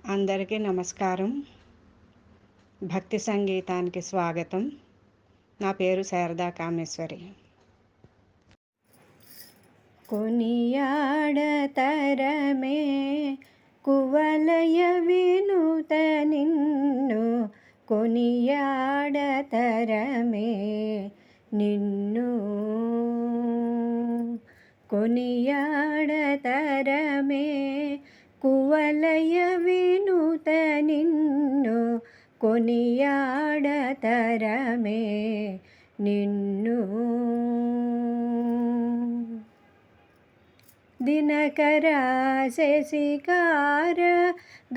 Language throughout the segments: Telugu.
అందరికీ నమస్కారం. భక్తి సంగీతానికి స్వాగతం. నా పేరు శారదా కామేశ్వరి. కొనియాడతరమే కువలయ వినుత నిన్ను, కొనియాడతరమే నిన్ను, కొనియాడతరమే కువలయ వినుత నిన్ను, కొనియాడతరమే నిన్ను. దినకర శశికార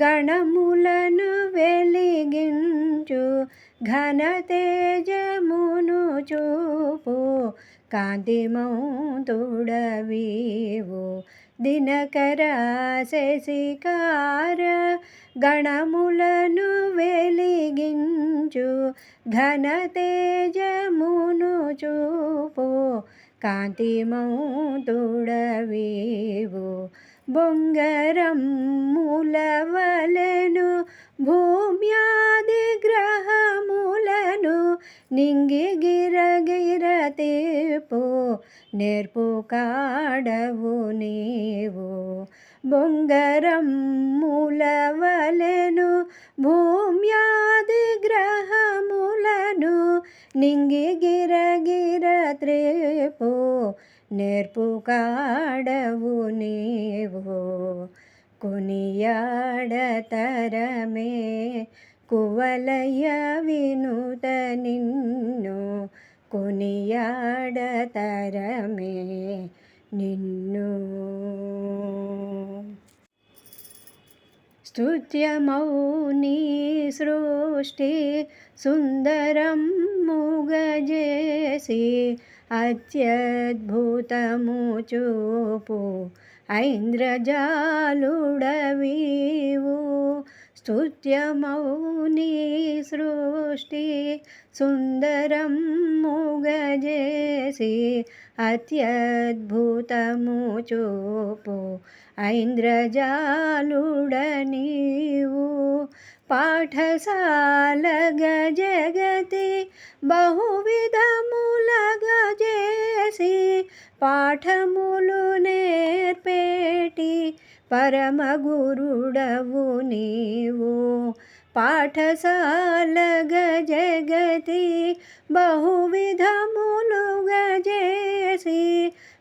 గణములను వెలిగించు ఘనతేజమును చూపు కాంతిమంతుడవీవు. దినకర శశికార గణములను వెలిగించు ఘనతేజమును చూపు కాంతిమంతుడవీవు. బొంగరమ్ములవలెను భూమ్యాది గ్రహములను నింగి గిరగిర తీర్పు నేర్పు కాడవు నీవు. బొంగరమ్ములవలెను భూమ్యాది గ్రహములను నింగి గిరగిర త్రేపు నేర్పు కాడవు నీవు. కొనియాడతరమే కువలయ వినుత నిన్ను, కొనియాడతరమే నిన్ను. స్తుత్యమౌని సృష్టి సుందరమ్ముగజేసి అత్యద్భుతము చూపు ఐంద్రజాలుడవీవు. స్తుత్యమౌని సృష్టి సుందరమ్ముగజేసి అత్యద్భుతము చూపు ఐంద్రజాలుడనీవు. పాఠశాలగ జగతి బహువిధములగజేసి పాఠములు నేర్పేటి పరమగురుడవు నీవు. పాఠశాలగ జగతి బహువిధములుగజేసి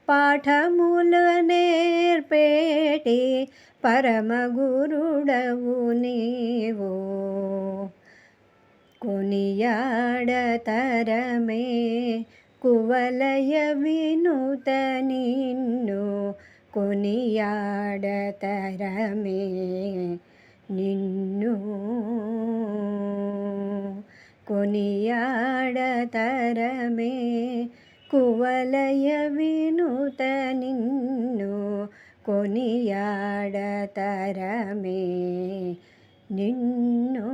పాఠములు నేర్పేటి పరమగురుడవు నీవు. కొనియాడతరమే కువలయ వినుత నిన్ను, కొనియాడతరమే నిన్ను, కొనియాడతరమే కువలయ వినుత నిన్ను, కొనియాడతరమే నిన్ను.